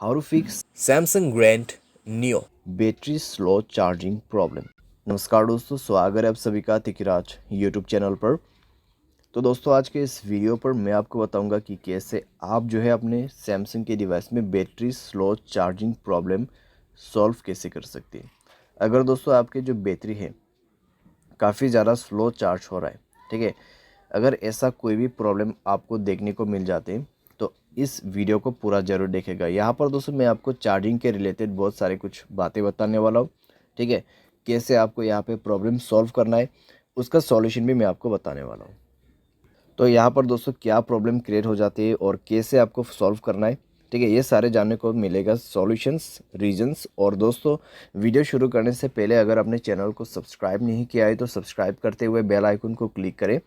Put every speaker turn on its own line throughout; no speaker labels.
How to fix
Samsung Grand Neo।
Battery slow charging problem. नमस्कार दोस्तों, स्वागत है आप सभी का तिकराज यूट्यूब चैनल पर। तो दोस्तों आज के इस वीडियो पर मैं आपको बताऊंगा कि कैसे आप जो है अपने सैमसंग के डिवाइस में battery slow charging problem solve कैसे कर सकते हैं। अगर दोस्तों आपके जो बैटरी है काफ़ी ज़्यादा स्लो चार्ज हो रहा है, ठीक है, अगर ऐसा कोई भी प्रॉब्लम आपको देखने को मिल जाते हैं तो इस वीडियो को पूरा ज़रूर देखेगा। यहाँ पर दोस्तों मैं आपको चार्जिंग के रिलेटेड बहुत सारे कुछ बातें बताने वाला हूँ, ठीक है। कैसे आपको यहाँ पे प्रॉब्लम सॉल्व करना है उसका सॉल्यूशन भी मैं आपको बताने वाला हूँ। तो यहाँ पर दोस्तों क्या प्रॉब्लम क्रिएट हो जाती है और कैसे आपको सॉल्व करना है, ठीक है, ये सारे जानने को मिलेगा, सॉल्यूशंस, रीजंस। और दोस्तों वीडियो शुरू करने से पहले अगर आपने चैनल को सब्सक्राइब नहीं किया है तो सब्सक्राइब करते हुए बेल आइकन को क्लिक करें।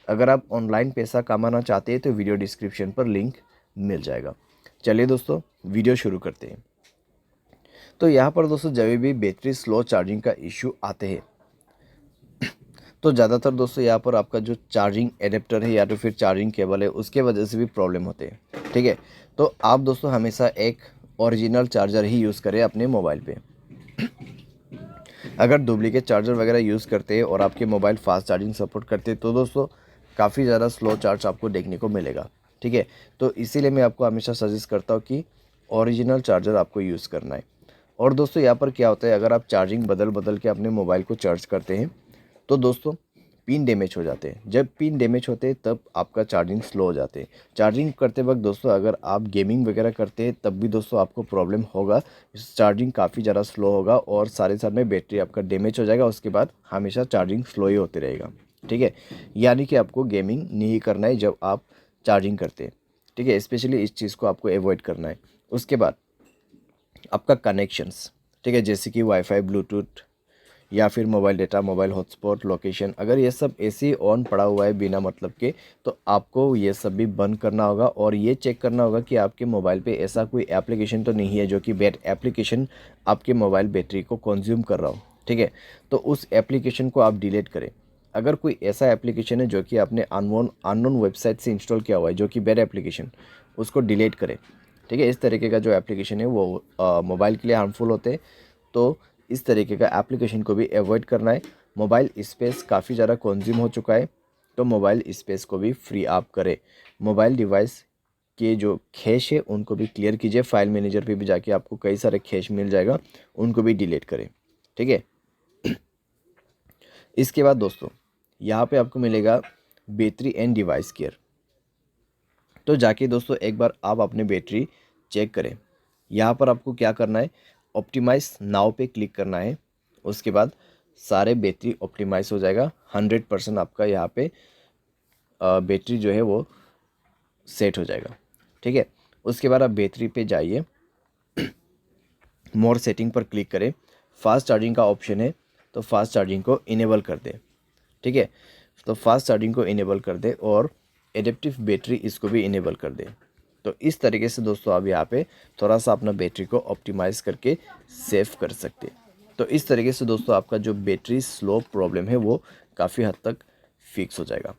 अगर आप ऑनलाइन पैसा कमाना चाहते हैं तो वीडियो डिस्क्रिप्शन पर लिंक मिल जाएगा। चलिए दोस्तों वीडियो शुरू करते हैं। तो यहाँ पर दोस्तों जब भी बैटरी स्लो चार्जिंग का इशू आते हैं तो ज़्यादातर दोस्तों यहाँ पर आपका जो चार्जिंग एडेप्टर है या तो फिर चार्जिंग केबल है उसके वजह से भी प्रॉब्लम होते हैं, ठीक है। तो आप दोस्तों हमेशा एक ओरिजिनल चार्जर ही यूज़ करें अपने मोबाइल पे। अगर डुप्लीकेट चार्जर वगैरह यूज़ करते हैं और आपके मोबाइल फास्ट चार्जिंग सपोर्ट करते हैं तो दोस्तों काफ़ी ज़्यादा स्लो चार्ज आपको देखने को मिलेगा, ठीक है। तो इसीलिए मैं आपको हमेशा सजेस्ट करता हूँ कि ओरिजिनल चार्जर आपको यूज़ करना है। और दोस्तों यहाँ पर क्या होता है, अगर आप चार्जिंग बदल बदल के अपने मोबाइल को चार्ज करते हैं तो दोस्तों पिन डैमेज हो जाते हैं। जब पिन डैमेज होते हैं तब आपका चार्जिंग स्लो हो जाते हैं। चार्जिंग करते वक्त दोस्तों अगर आप गेमिंग वगैरह करते हैं तब भी दोस्तों आपको प्रॉब्लम होगा, चार्जिंग काफ़ी ज़्यादा स्लो होगा और सारे साथ में बैटरी आपका डैमेज हो जाएगा। उसके बाद हमेशा चार्जिंग स्लो ही होते रहेगा, ठीक है। यानी कि आपको गेमिंग नहीं करना है जब आप चार्जिंग करते हैं, ठीक है। स्पेशली इस चीज़ को आपको अवॉइड करना है। उसके बाद आपका कनेक्शंस, ठीक है, जैसे कि वाईफाई, ब्लूटूथ या फिर mobile data, mobile hotspot, location, अगर ये सब ऐसे ही ऑन पड़ा हुआ है बिना मतलब के तो आपको ये सब भी बंद करना होगा और ये चेक करना होगा कि आपके मोबाइल पे ऐसा कोई एप्लीकेशन तो नहीं है जो कि बैड एप्लीकेशन आपके मोबाइल बैटरी को कंज्यूम कर रहा हो, ठीक है। तो उस एप्लीकेशन को आप डिलीट करें। अगर कोई ऐसा एप्लीकेशन है जो कि आपने अननोन वेबसाइट से इंस्टॉल किया हुआ है जो कि बैड एप्लीकेशन, उसको डिलीट करें, ठीक है। इस तरीके का जो एप्लीकेशन है वो मोबाइल के लिए हार्मफुल होते हैं, तो इस तरीके का एप्लीकेशन को भी अवॉइड करना है। मोबाइल स्पेस काफ़ी ज़्यादा कंज्यूम हो चुका है तो मोबाइल स्पेस को भी फ्री आप करें। मोबाइल डिवाइस के जो कैश है उनको भी क्लियर कीजिए। फाइल मैनेजर पे भी जाके आपको कई सारे कैश मिल जाएगा, उनको भी डिलीट करें, ठीक है। इसके बाद दोस्तों यहाँ पे आपको मिलेगा बैटरी एंड डिवाइस केयर। तो जाके दोस्तों एक बार आप अपने बैटरी चेक करें। यहाँ पर आपको क्या करना है, ऑप्टिमाइज नाउ पे क्लिक करना है। उसके बाद सारे बैटरी ऑप्टिमाइज हो जाएगा। 100% आपका यहाँ पे बैटरी जो है वो सेट हो जाएगा, ठीक है। उसके बाद आप बैटरी पे जाइए, मोर सेटिंग पर क्लिक करें। फास्ट चार्जिंग का ऑप्शन है तो फास्ट चार्जिंग को इनेबल कर दें, ठीक है। तो फास्ट चार्जिंग को इनेबल कर दें और एडेप्टिव बैटरी इसको भी इनेबल कर दें। तो इस तरीके से दोस्तों आप यहाँ पे थोड़ा सा अपना बैटरी को ऑप्टिमाइज़ करके सेव कर सकते हैं। तो इस तरीके से दोस्तों आपका जो बैटरी स्लो प्रॉब्लम है वो काफ़ी हद तक फिक्स हो जाएगा।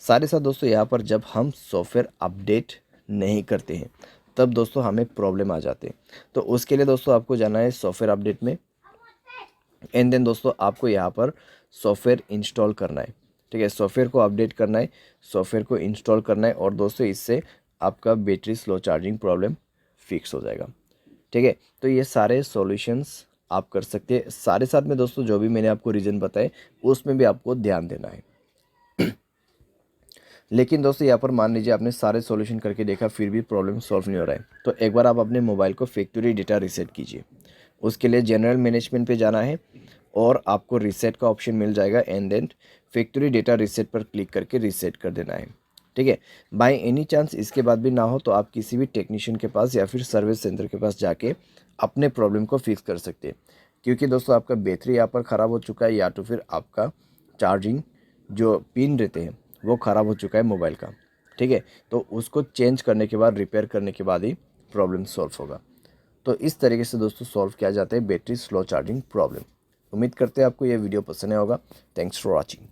साथ ही साथ दोस्तों यहाँ पर जब हम सॉफ्टवेयर अपडेट नहीं करते हैं तब दोस्तों हमें प्रॉब्लम आ जाते हैं। तो उसके लिए दोस्तों आपको जाना है सॉफ्टवेयर अपडेट में एंड देन दोस्तों आपको यहाँ पर सॉफ्टवेयर इंस्टॉल करना है, ठीक है। सॉफ्टवेयर को अपडेट करना है, सॉफ्टवेयर को इंस्टॉल करना है और दोस्तों इससे आपका battery slow charging problem fix हो जाएगा, ठीक है। तो ये सारे सॉल्यूशंस आप कर सकते हैं। सारे साथ में दोस्तों जो भी मैंने आपको रीज़न बताए उसमें भी आपको ध्यान देना है। लेकिन दोस्तों यहाँ पर मान लीजिए आपने सारे सॉल्यूशन करके देखा फिर भी प्रॉब्लम सॉल्व नहीं हो रहा है तो एक बार आप अपने मोबाइल को फैक्ट्री डेटा रीसेट कीजिए। उसके लिए जनरल मैनेजमेंट पे जाना है और आपको रीसेट का ऑप्शन मिल जाएगा and then factory data reset पर क्लिक करके रीसेट कर देना है, ठीक है। बाय एनी चांस इसके बाद भी ना हो तो आप किसी भी टेक्नीशियन के पास या फिर सर्विस सेंटर के पास जाके अपने प्रॉब्लम को फिक्स कर सकते हैं। क्योंकि दोस्तों आपका बैटरी यहाँ पर ख़राब हो चुका है या तो फिर आपका चार्जिंग जो पिन रहते हैं वो ख़राब हो चुका है मोबाइल का, ठीक है। तो उसको चेंज करने के बाद, रिपेयर करने के बाद ही प्रॉब्लम सॉल्व होगा। तो इस तरीके से दोस्तों सॉल्व किया जाता है बैटरी स्लो चार्जिंग प्रॉब्लम। उम्मीद करते हैं आपको ये वीडियो पसंद आया होगा। Thanks for watching.